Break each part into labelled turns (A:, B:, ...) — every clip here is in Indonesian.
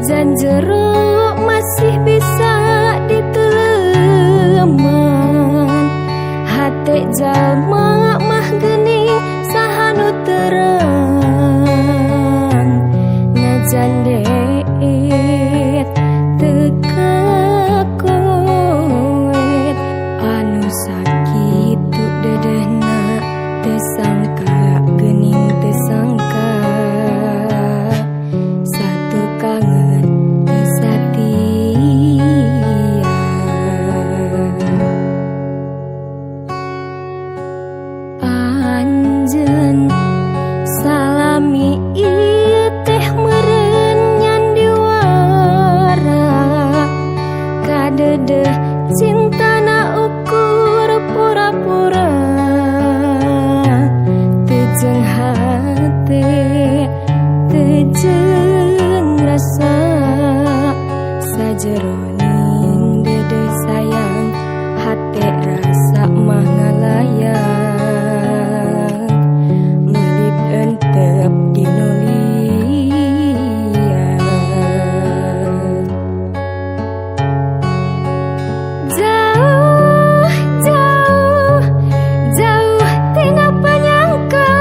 A: Jan jeruk masih bisa diteleman, hati jalma mah gening sahanu terang. Najan deet teka koet anu sakit tu dedehna tesangka gening tesangka. Satu kangen setia anjeun salami ieu teh meureun nyan diwara kadedeh cintana ukur pura-pura teu jeung hate teu jeung rasa sajeroning dede sayang hate rasa mah ngalayang meulip entep dinu liang. Jauh jauh jauh tina panyangka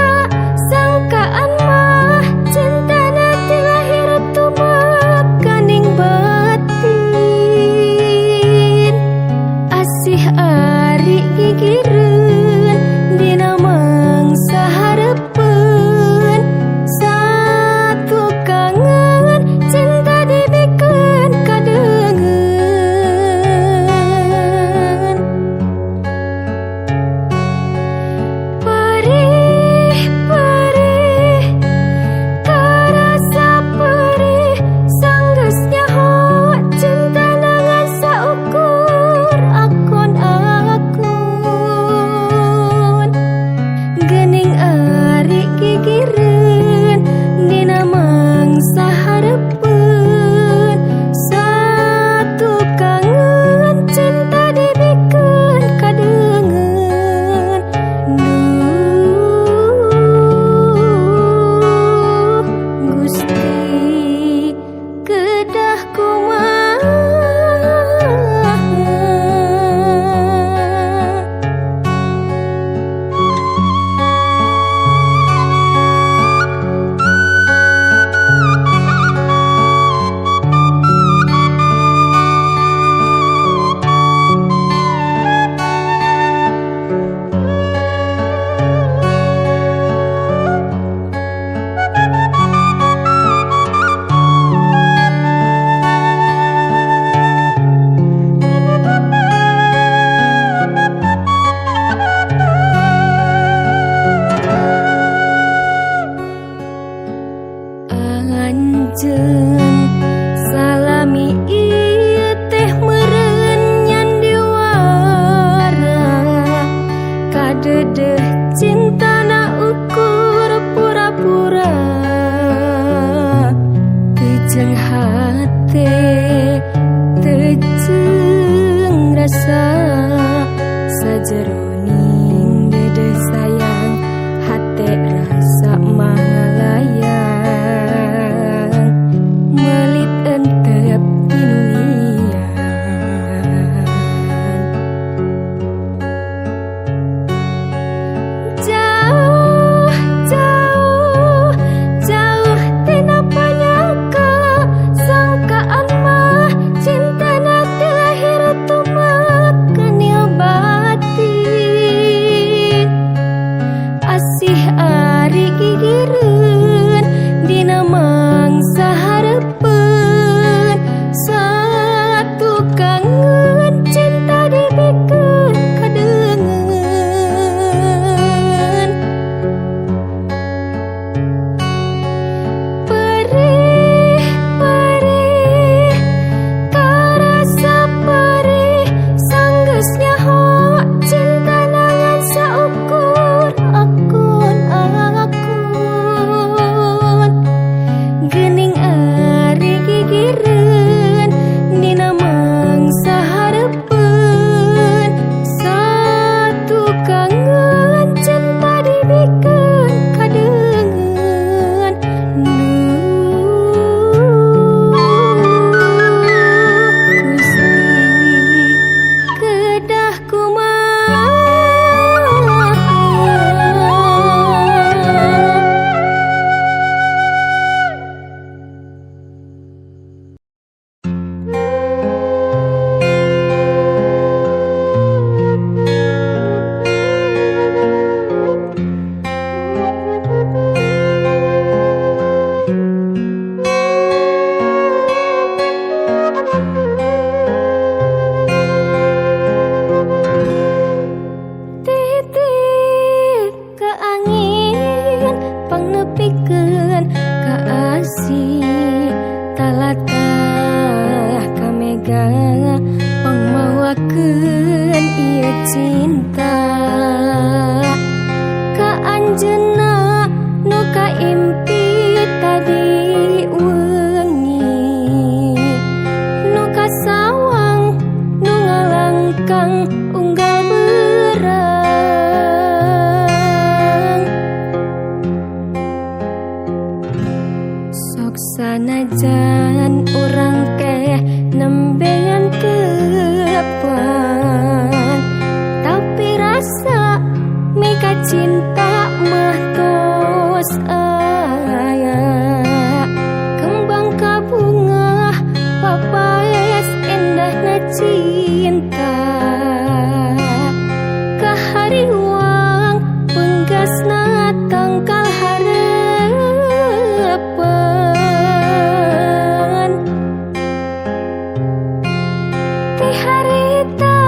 A: sangkaan mah cintana ti lahir tumekaning batin asih ari gigireun dina mangsa hareupeun satu kangen cinta dibikeun kadeungeun. Perih perih terasa perih sanggeus nyaho cintana ngan saukur akun-akun geuning ari gigireun dina mangsa hareupeun satu kangen cinta dibikeun kadeungeun. Duh Gusti kedah kumaha anjeun salami ieu teh meureun nyan diwara kadedeh cintana ukur pura-pura teu jeung hate teu jeung rasa sajeroning dede sayang hate rasa mah ngalayang Sanajan orang teh nembengan tepan, tapi rasa meka cinta mah tos aya. Kembang kabunga papaes endahna cinta, kahariwang penggasna tangkal harapan. Teh harita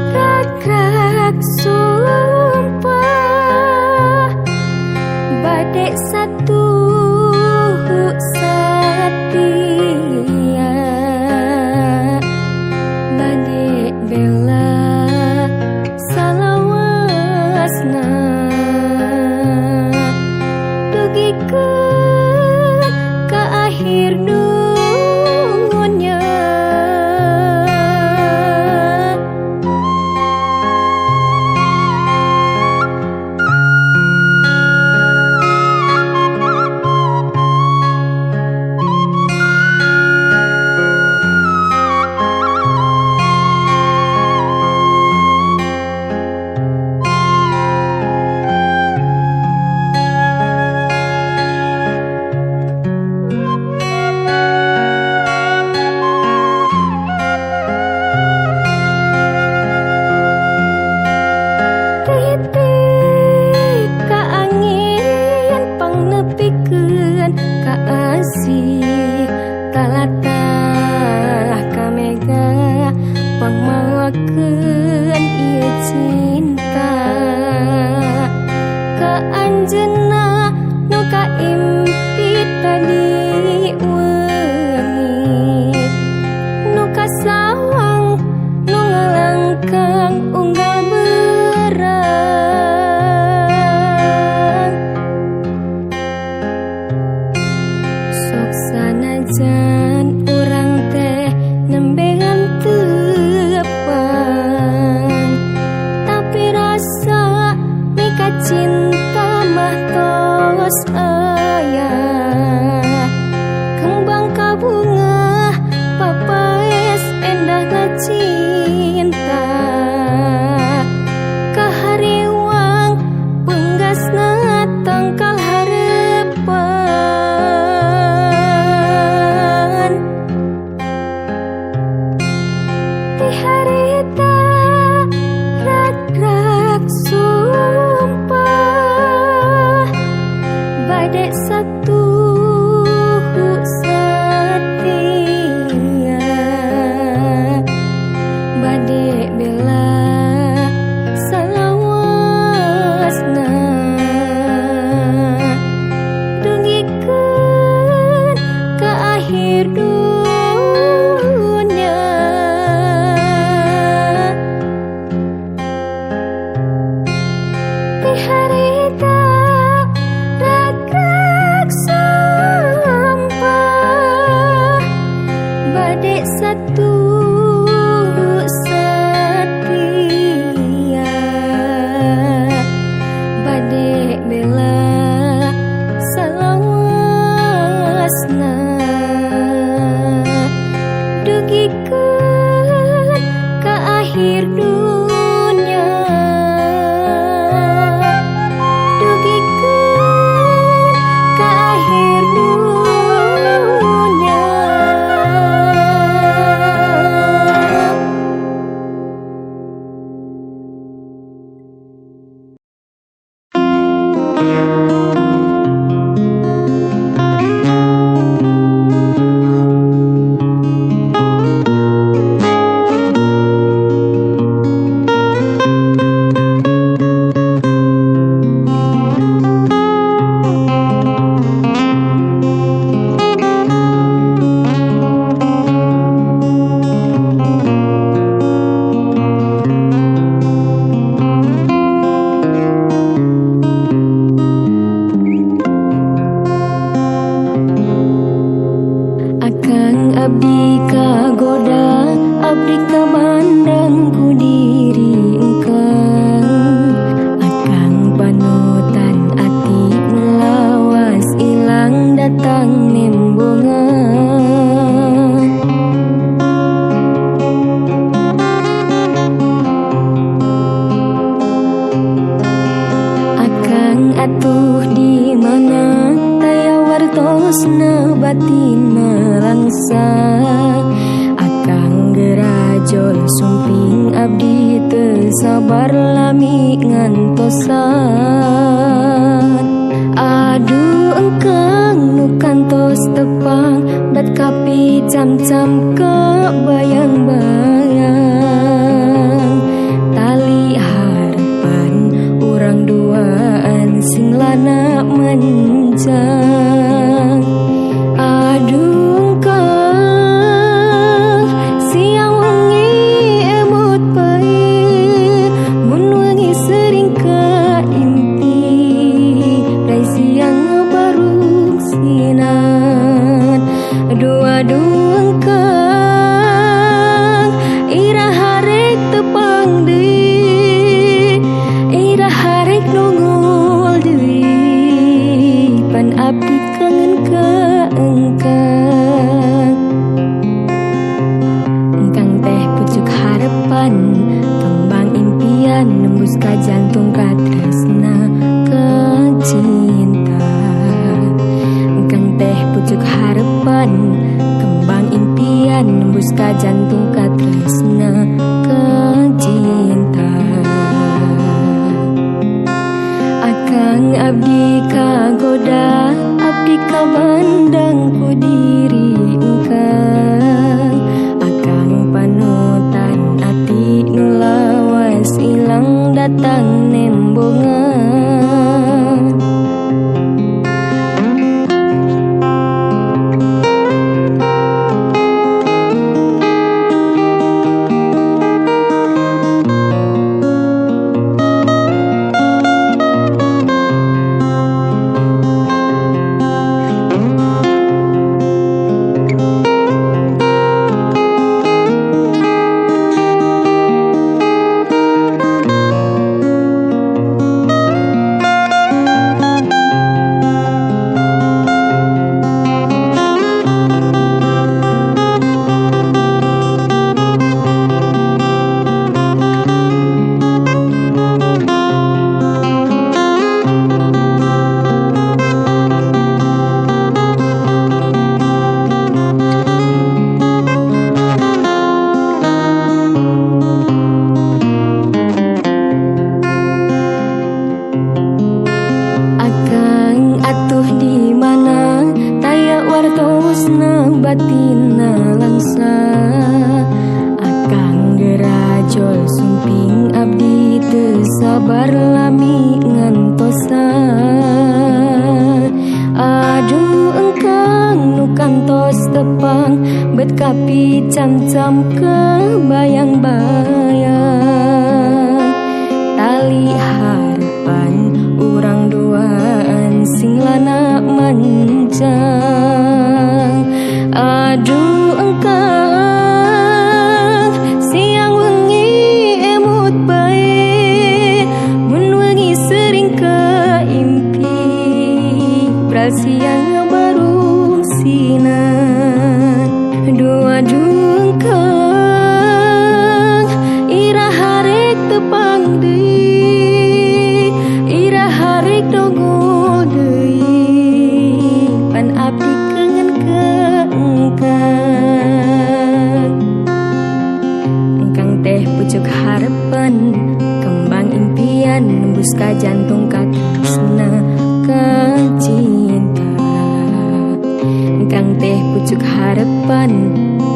A: ragrak sumpah bade satu satia, bade bela salawasna dugikeun ka akhir dunya. Titik ka angin pangnepikeun ka asih, talatah ka mega pangmawakeun ieu cinta. Ka anjeunna nu kaimpit tadi wengi, nu kasawang nu ngalangkang unggal berang. Sok sanajan urang teh nembengan tepan, tapi rasa meka cinta mah tos aya. Kembang kabunga papaes endahna cinta, kahariwang penggasna tangkal harapan. Teh harita ragrak sumpah bade satu satia, bade bela salawasna dugikeun ka akhir dunya. Teh harita ragrak sumpah bade satu satia, bade bela salawasna dugikeun ka akhir dunya. Dugikeun ka akhir dunya. Abdi kagoda, abdi kamandang ku diri engkang. Akang panutan ati ngelawas ilang datang wartosna batin melangsa akang gerajol sumping abdi teu sabar lami ngantosan. Aduh engkang nu kantos tepang bat kapi cam-cam ke bayang-bayang tali harapan urang duaan sing lana menjang. Aduh engkang siang wengi emut pai mun wengi sering kaimpi rai siang barung sinan. Aduh engkang irah harek tepang deui irah harek nongol deui pan abdi kangen ka engkang. Engkang teh pucuk harapan kembang impian nembus ka jantung ka tresna ka cinta. Engkang teh pucuk harapan kembang impian nembus ka jantung ka tresna ka cinta. Akang abdi kagoda abdi kabandang ku diri engkang. Akang panutan ati nu lawas ilang datang nembongan. Batina langsa akang gerajol sumping abdi teu sabar lami ngantosan. Aduh engkang nu kantos tepang bet kapi cam-cam ke bayang-bayang tali harapan urang duaan sing lana manjang. Aduh engkang siang wengi emut bae mun wengi sering kaimpi bral siang baru sinan. Aduh engkang irah harek tepang deui irah harek dongol deui pan abdi kangen ka engkang. Engkang teh pucuk harapan kembang impian nembus ka jantung ka tresna ka cinta. Engkang teh pucuk harapan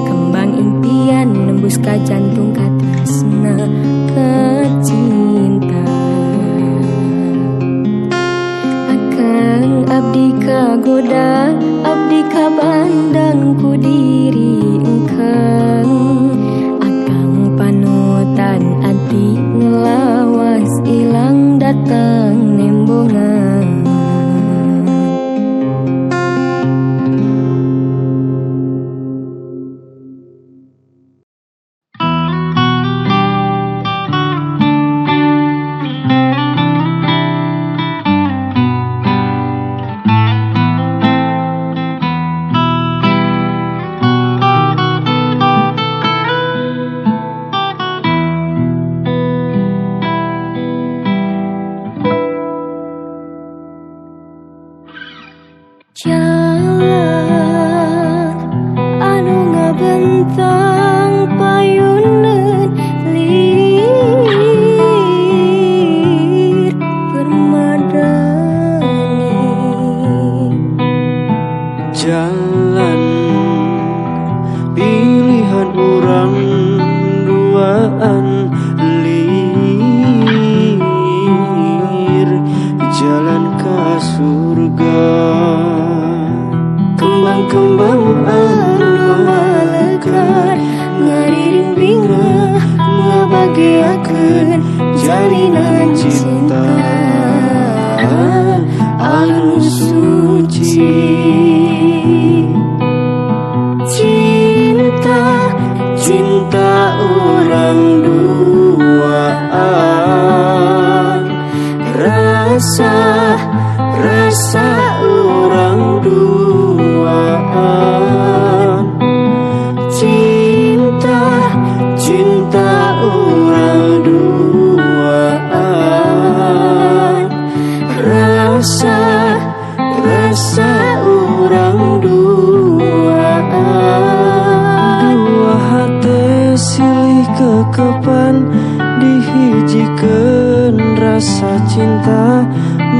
A: kembang impian nembus ka jantung ka tresna ka cinta. Akang abdi kagoda abdi kabandang ku diri engkang. Akang panutan ati ngelawas ilang datang nembongan. Jalan
B: ngabagiakeun jalinan cinta anu suci. Cinta orang duaan, rasa orang duaan. Cinta orang duaan, rasa orang duaan. Dua hati silih kekepan dihijikeun rasa cinta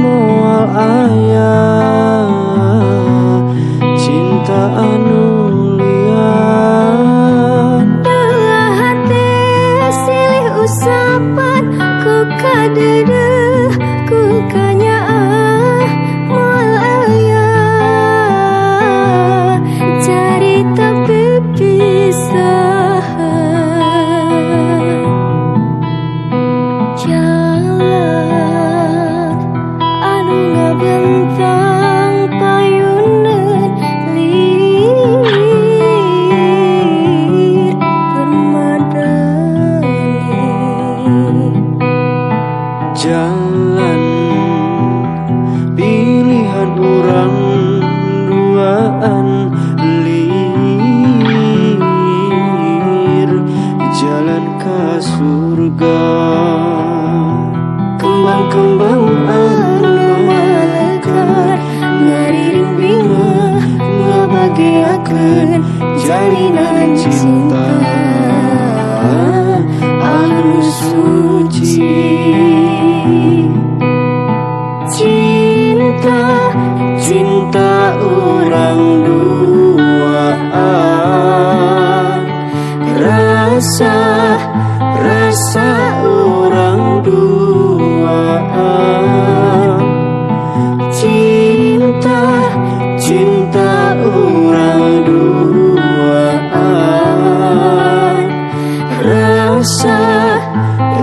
B: moal aya cinta anu lian.
A: Dua hati silih usapan ku kadeudeung ku kanyaah moal aya carita pipisahan. Jalan anu ngabentang payuneun lir permadani.
B: Jalan pilihan orang duaan lir jalan ke surga. Kembang-kembang anu melekat ngariring bingah ngabagiakeun jalinan cinta anu suci. Cinta orang duaan, rasa orang duaan. Cinta orang duaan,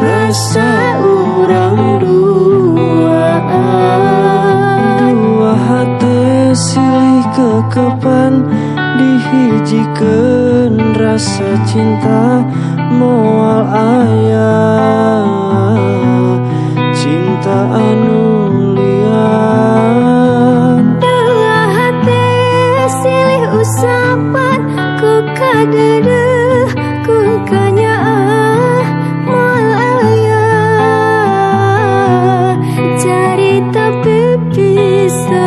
B: rasa orang duaan. Dua hati silih kekepan dihijikeun rasa cinta moal aya cinta anu lian.
A: Dua hati silih usapan ku kadeudeung ku kanyaah moal aya carita pipisahan.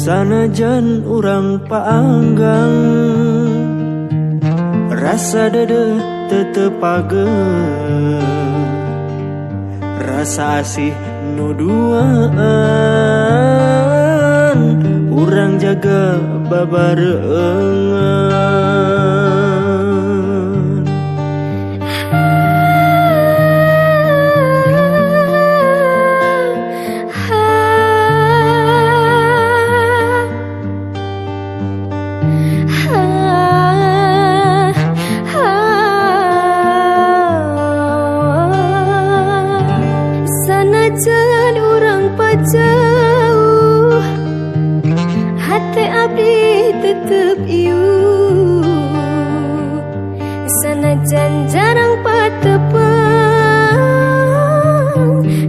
B: Sanajan urang paanggang rasa dedeh tetep pageuh, rasa asih nu duaan urang jaga babareuengan.
A: Sanajan urang pajauh hati abdi tetep ieu. Sanajan jarang patepang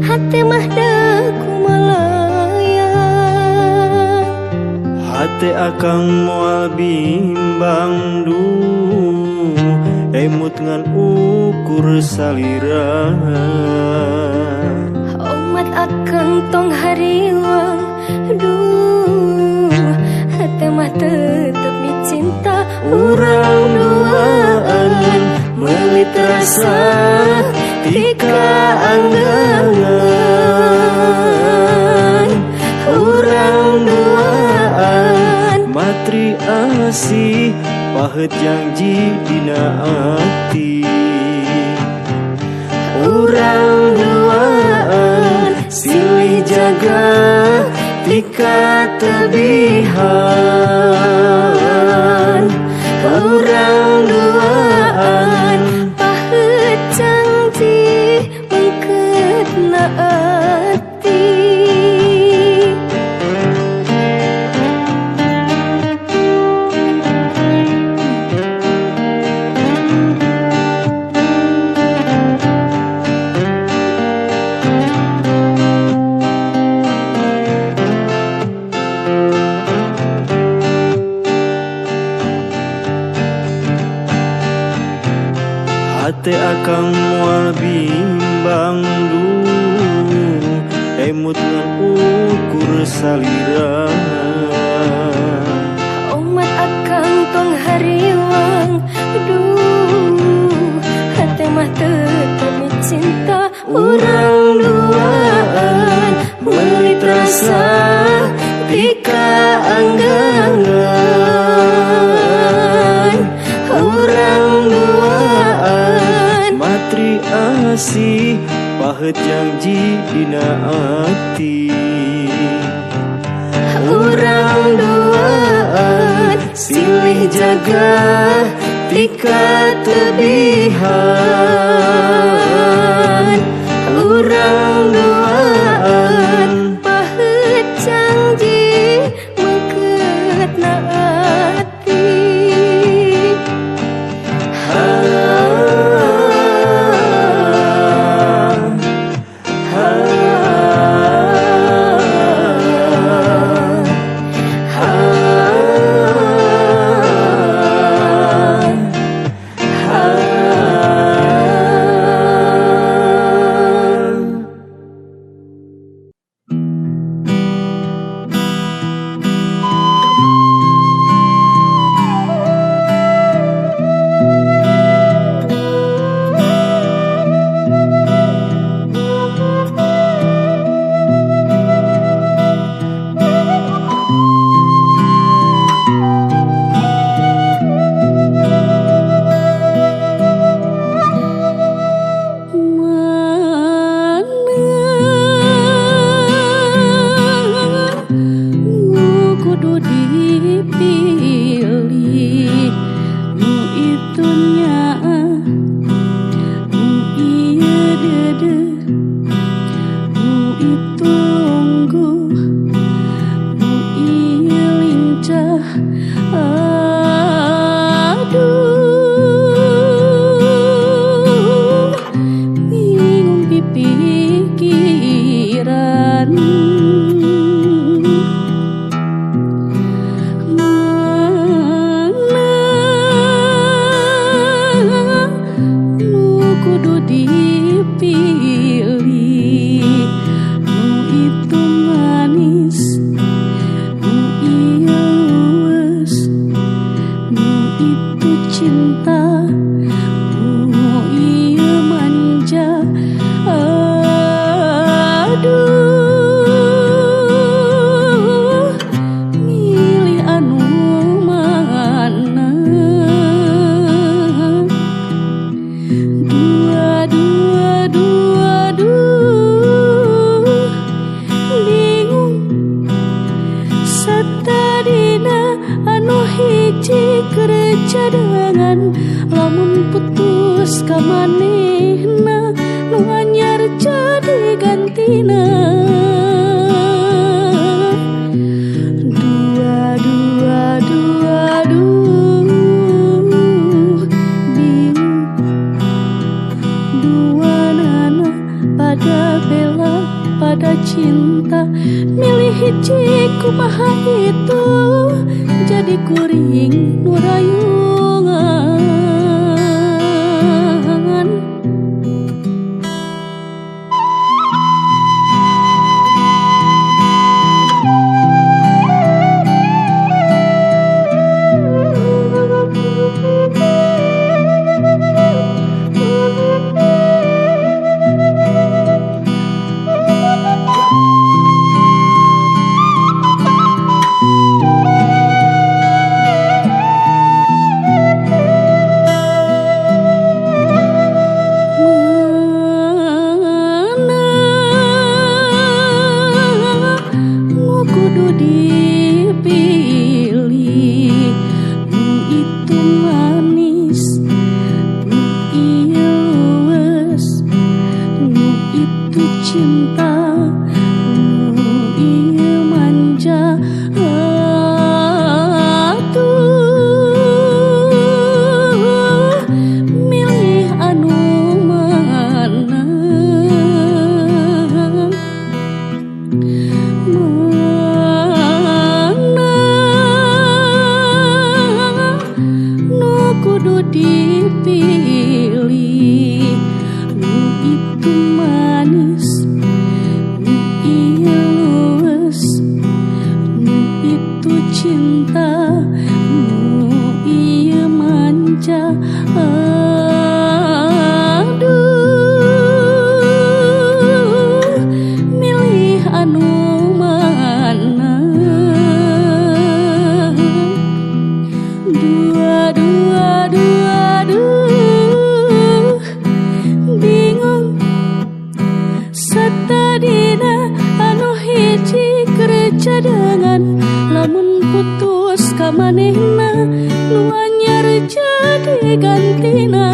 A: hati mah da kumalayang.
B: Hati akang moal bimbang emut ngan ukur salira.
A: Umat akang tong hariwang hati mah tetep dicinta
B: Urang duaan meuli rasa tika anggangan urang duaan matri asih pahet janji dina ati urang duaan silih jaga tika tebihan urang duaan
A: pahet janji mengketna ati.
B: hate akang moal bimbang du emut ngan ukur salira
A: Umat akang tong hariwang duh hate mah tetep cinta
B: urang duaan melit rasa tika anggangan urang duaan matri asih pahet janji dina ati urang duaan silih jaga tika tebihan urang duaan
A: pahet janji mengketna ati. Cadangan lamun putus ka manehna nu anyar jadi gantina dua bingung dua nana pada bela pada cinta milih hiji kumaha itu jadi kuring nurayungan cinta ieu manca. Aduh, milih anu mana? Aduh, bingung. Satadina anu hiji keur cadangan, lamun putus ka manehna nu anyar jadi gantina.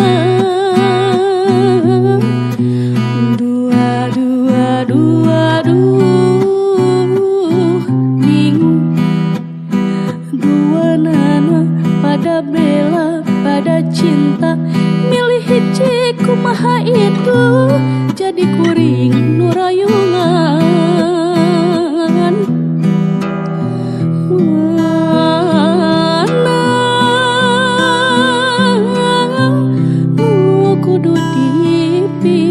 A: Aduh, bingung. Duanana pada bela pada cinta, milih hiji kumaha itu jadi kuring nu rayungan. Mana nu kudu dipilih?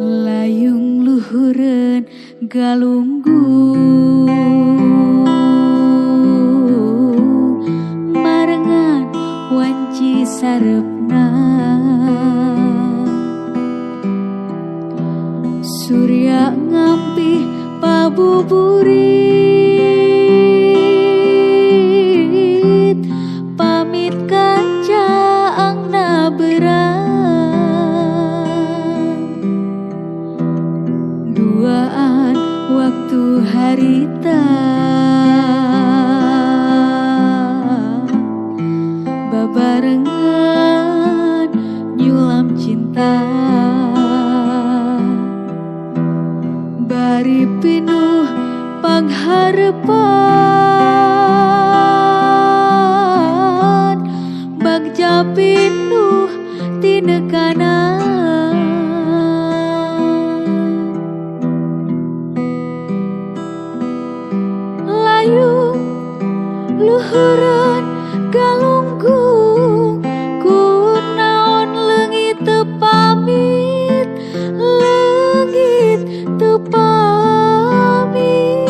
A: Layung luhureun galunggung marengan wanci sarepna, surya ngampih pabuburit pamit kaca angna berat. Duaan waktu harita babarengan nyulam cinta, bari pinuh pangharepan bagja pinuh tinekanan. Layung luhureun galunggung kunaon leungit teu pamit, leungit teu pamit.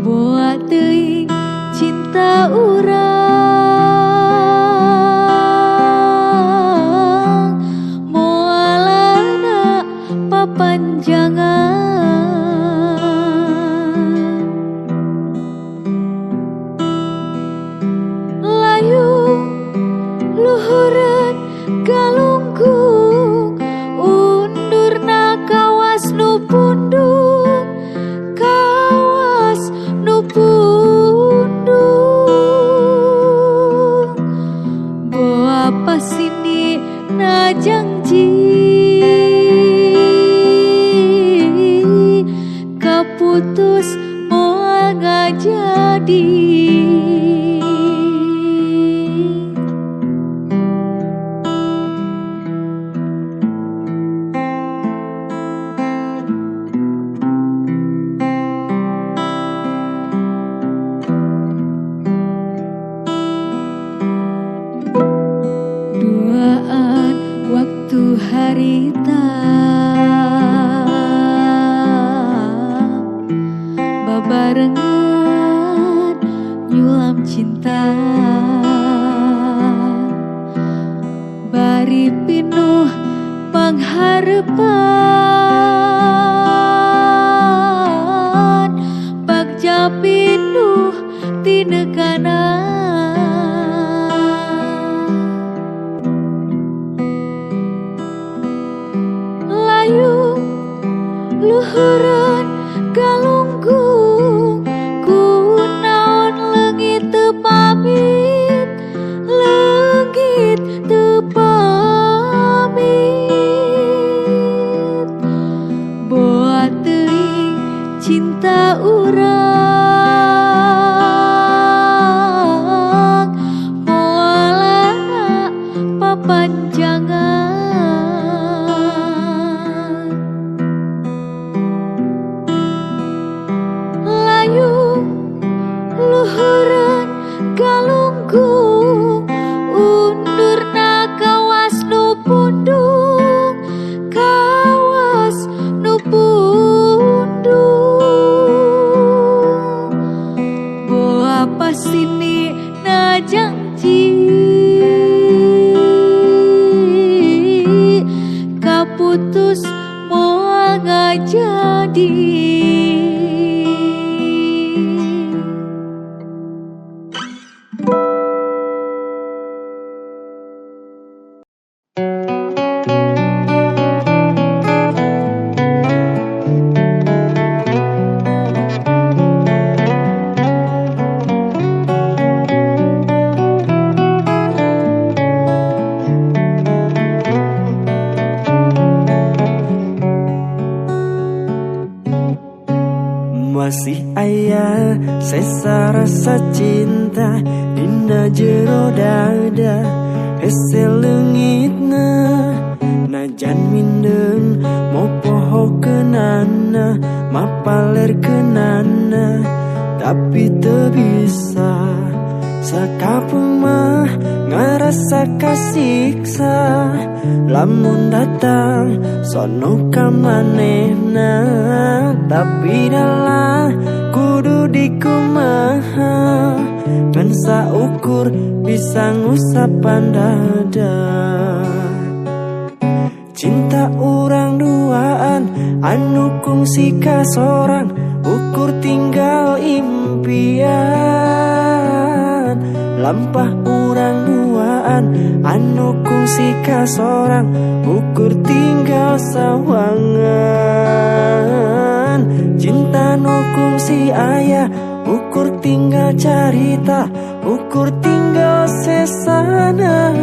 A: Boa teuing cinta urang, moalana papanjangan. Luhureun galunggung undurna kawas nu pundung, kawas nu pundung. Boa pasini na janji kaputus moal ngajadi. Duaan waktu harita babarengan nyulam cinta, bari pinuh pangharepan bagja pinuh tinekanan. Layung luhureun galunggung kunaon leungit teu pamit, leungit teu pamit. panjangan. Layu luhuran galunggung, undurna kawas nu pundung, kawas nu pundung. Boa pasini na janji, kaputus moa ngajadi.
B: Masih aya sesa rasa cinta dina jero dada, hese leungitna najan mindeng mopohokeunana mapalerkeunana, tapi teu bisa sakapeung mah ngarasa kasiksa. Lamun datang sono ka manehna, tapi dalah kudu dikumaha, ngan saukur bisa ngusapan dada. Cinta urang duaan anu kungsi ka sorang, ukur tinggal impian. Lampah urang duaan anu kungsi ka sorang, ukur tinggal sawangan. Cinta nu kungsi aya, ukur tinggal carita, ukur tinggal sesana.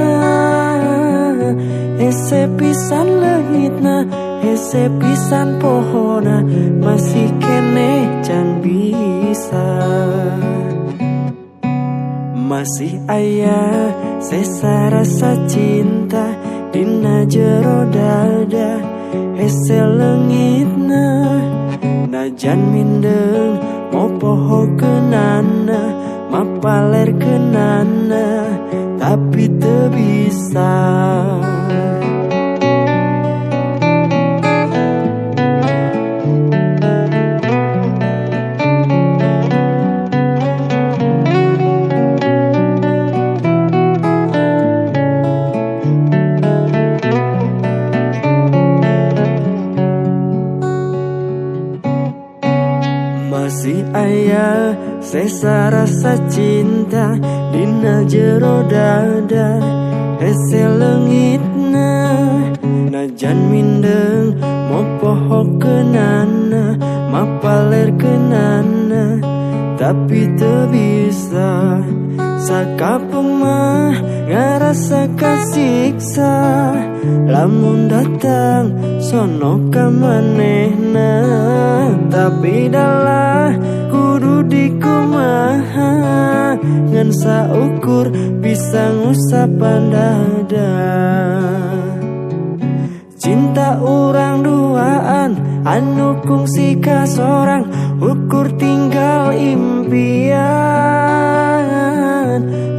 B: Hese pisan leungitna, hese pisan pohona, masih keneh can bisa. Masih aya sesa rasa cinta dina jero dada, hese leungitna najan mindeng mopohokeunana mapalerkeunana, tapi teu bisa. Masih aya sesa rasa cinta dina jero dada, hese leungitna najan mindeng mopohokeunana mapalerkeunana, tapi teu bisa sakapeung mah ngarasa kasiksa. Lamun datang sono ka manehna, tapi dalah kudu dikumaha, ngan saukur bisa ngusapan dada. Cinta urang duaan anu kungsi ka sorang, ukur tinggal impian.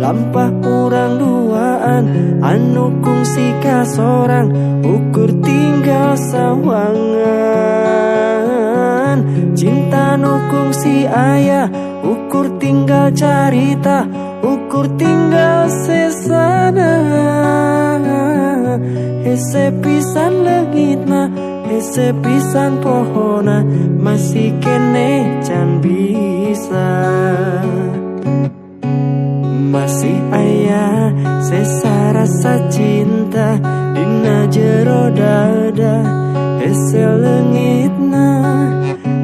B: Lampah urang duaan anu kungsi ka sorang, ukur tinggal sawangan. Cinta nu kungsi aya, ukur tinggal carita, ukur tinggal sesana. Hese pisan leungitna, hese pisan pohona, masih keneh can bisa. Masih aya sesa rasa cinta dina jero dada, hese leungitna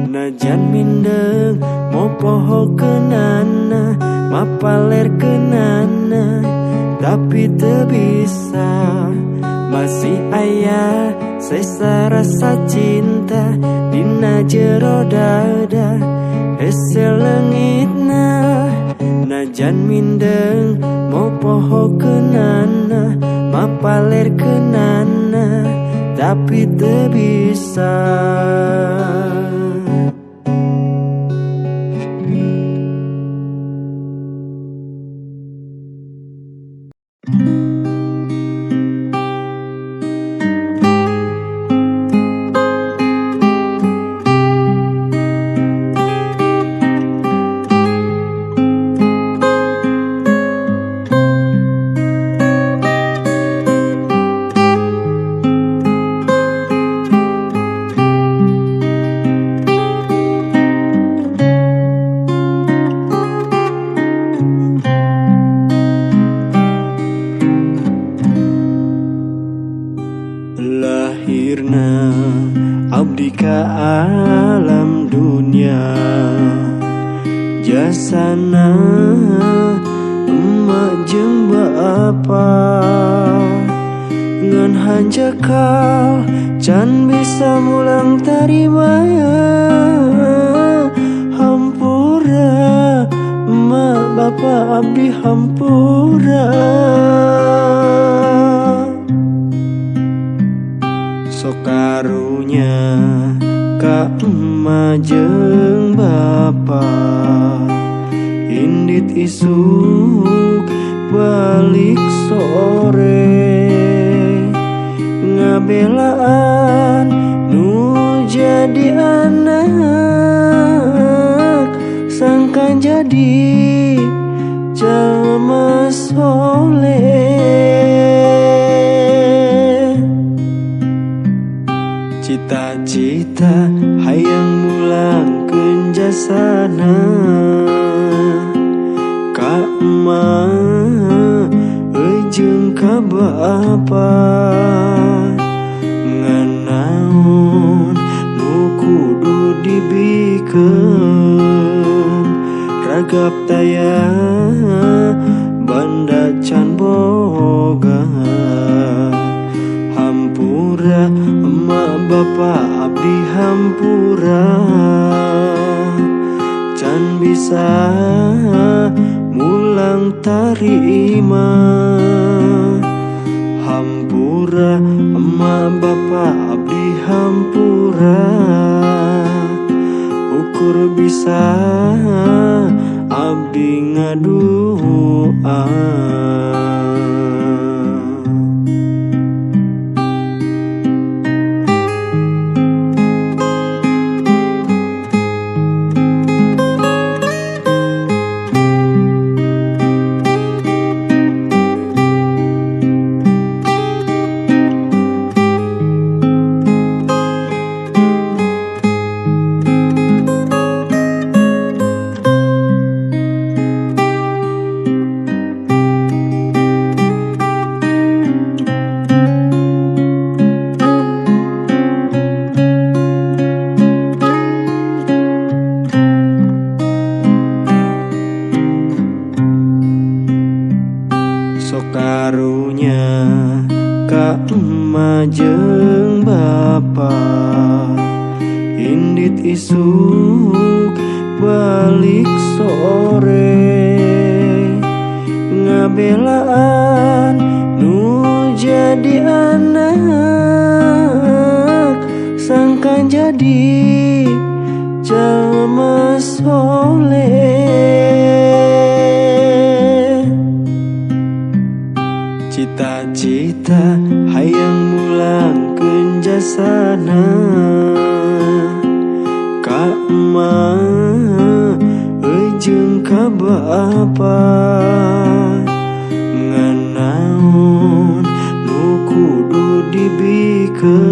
B: najan mindeng mopohokeunana mapalerkeunana, tapi teu bisa. Masih aya sesa rasa cinta dina jero dada, hese leungitna najan mindeng mopohokeunana mapa paler kenana tapi teu bisa. Lahirna abdi ka alam dunia, jasana emak jeung bapa ngan hanjakal can bisa mulang tarima. Hampura emak bapa abdi hampura. Sokarunya ka emak jeung bapa indit isuk balik sore, ngabelaan nu jadi anak sangkan jadi jalma soleh. Cita-cita hayang mulangkeun jasana ka emak jeung ka bapa, ngan naon nu kudu dibikeun ragap taya banda can boga. Hampura emak bapa abdi hampura can bisa mulang tarima. Hampura emak bapa abdi hampura ukur bisa abdi ngadua. Sokarunya ka emak jeung bapa indit isuk balik sore, ngabelaan nu jadi anak sangkan jadi jalma soleh. Cita-cita hayang mulangkeun jasana ka emak jeung ka bapa, ngan naon nu kudu dibikeun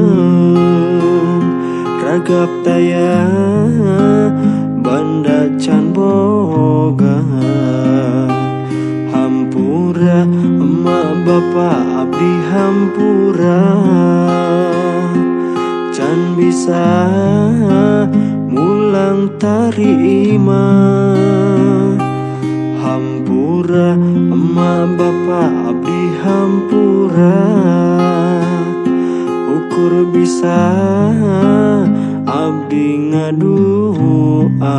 B: ragap taya banda can boga. Hampura emak bapa abdi hampura can bisa mulang tarima. Hampura emak bapa abdi hampura ukur bisa abdi ngadua.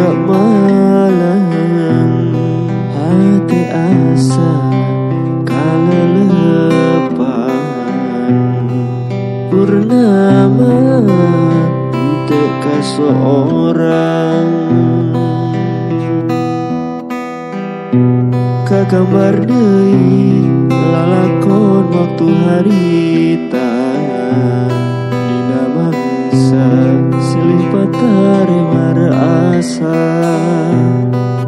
B: mega malang hati asa kalelepan purnama untuk seorang kagambar deui lalakon waktu harita dina mangsa silih patare maraasa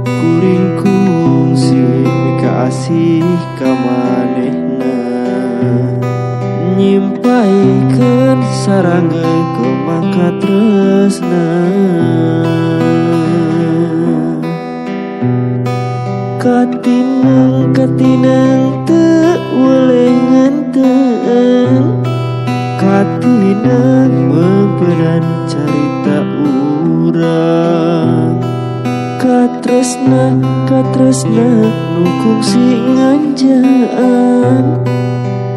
B: kuring kungsi mika asih ka manehna nyimpaikeun saranggeui kemangka tresna katineng teu woleh ngenteun katineng meumpeunan carita urang katresna nu kungsi nganjaan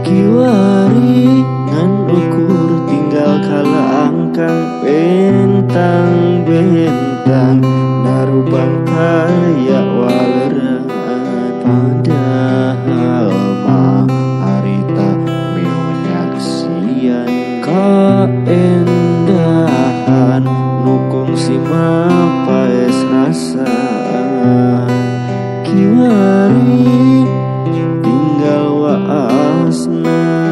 B: kiwari ngan ukur tinggal kalaangkang bentang-bentang narubang kaya waleraan padahal mah harita menyaksian kaendahan nukung si mapaes rasa kiwari tinggal waasna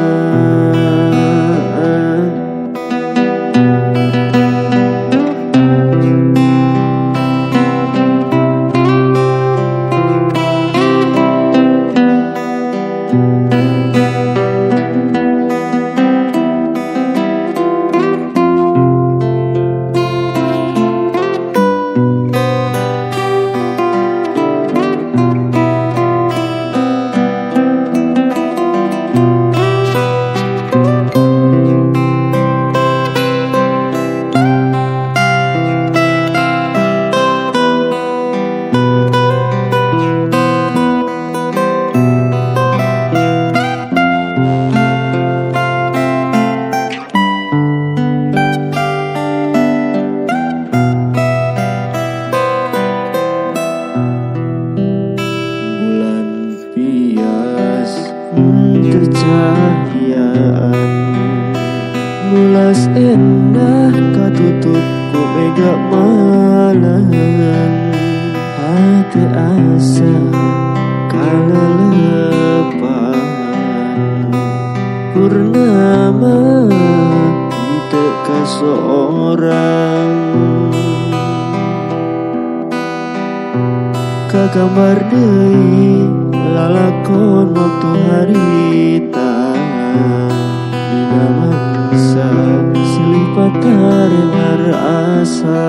B: cahayaan mulas endah katutup ku mega malang hati asa kalelepan purnama untuk seorang kagambar deui lalakon waktu harita dina mangsa silih patare maraasa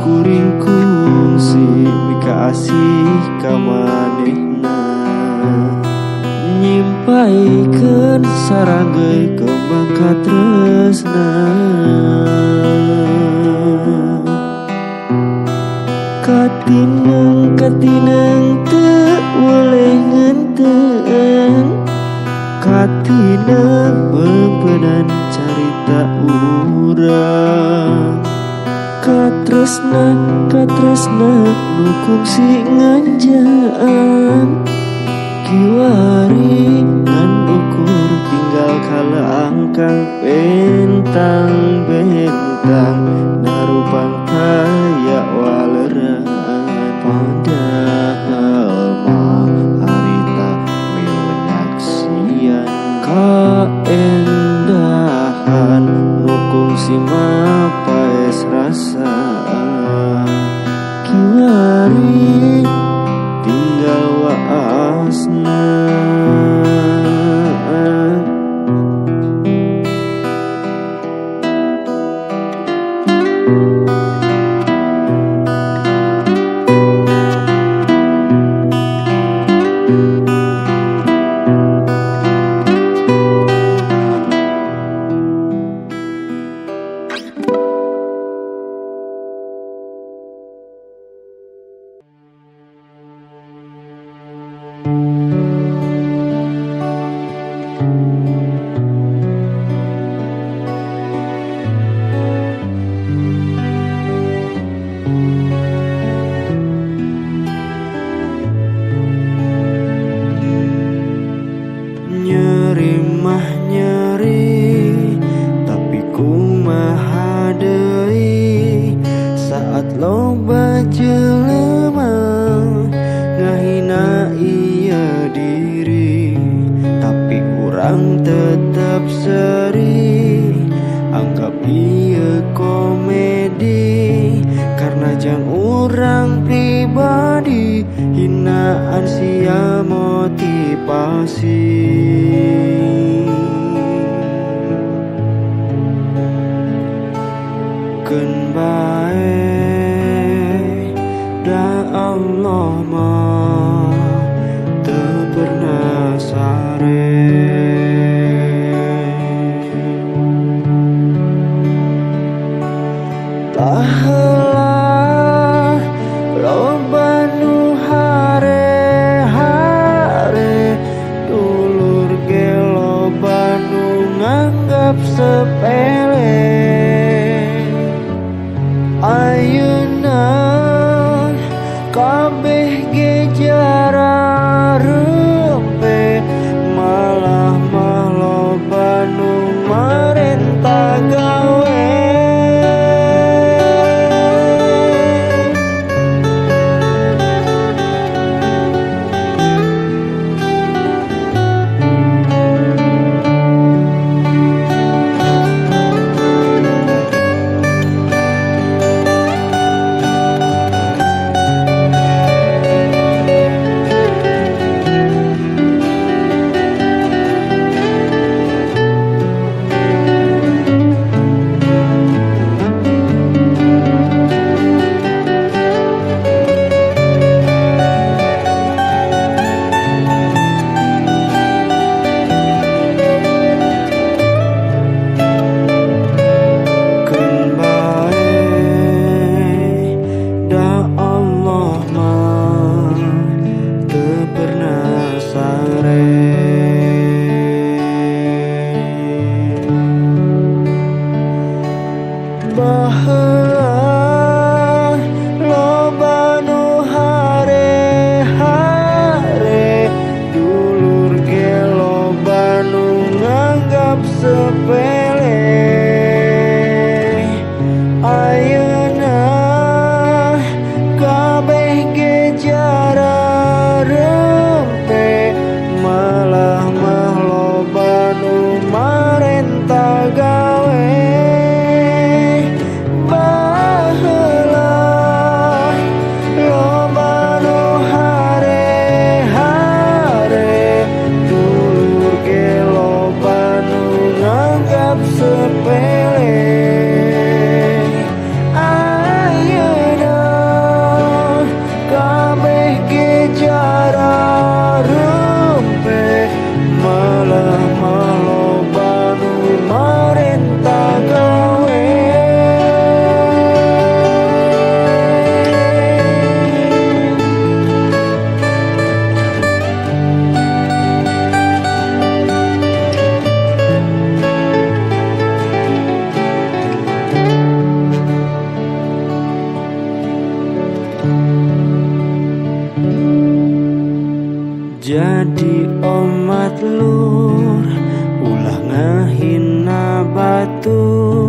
B: kuring kungsi mika asih ka manehna nyimpaikeun saranggeui kembang katresna katineng teu woleh ngenteun katineng meumpeunan carita urang katresna nu kungsi nganjaan kiwari ngan ukur tinggal kalaangkang bentang-bentang narubang kaya waleraan padahal mah harita menyaksian kaendahan nukung si mapaes rasa kiwari tinggal waasna. loba jelema ngahina iya diri, tapi kurang tetap seri anggap iya komedi. Karena jang urang pribadi hinaan sia motivasi. Keun bae da Allah mah teu pernah sare. Tah heula loba nu hare-hare, dulur ge loba nu nganggap sepele. Ayeuna kabeh ge jara rempe, malah mah loba nu marenta gawe. Baheula loba nu hare-hare, dulur ge loba nu nganggap sepele. Ayeuna kabeh ge jara rempe, malah mah loba nu marenta gawe. Jadi umat lur ulah ngahina batur.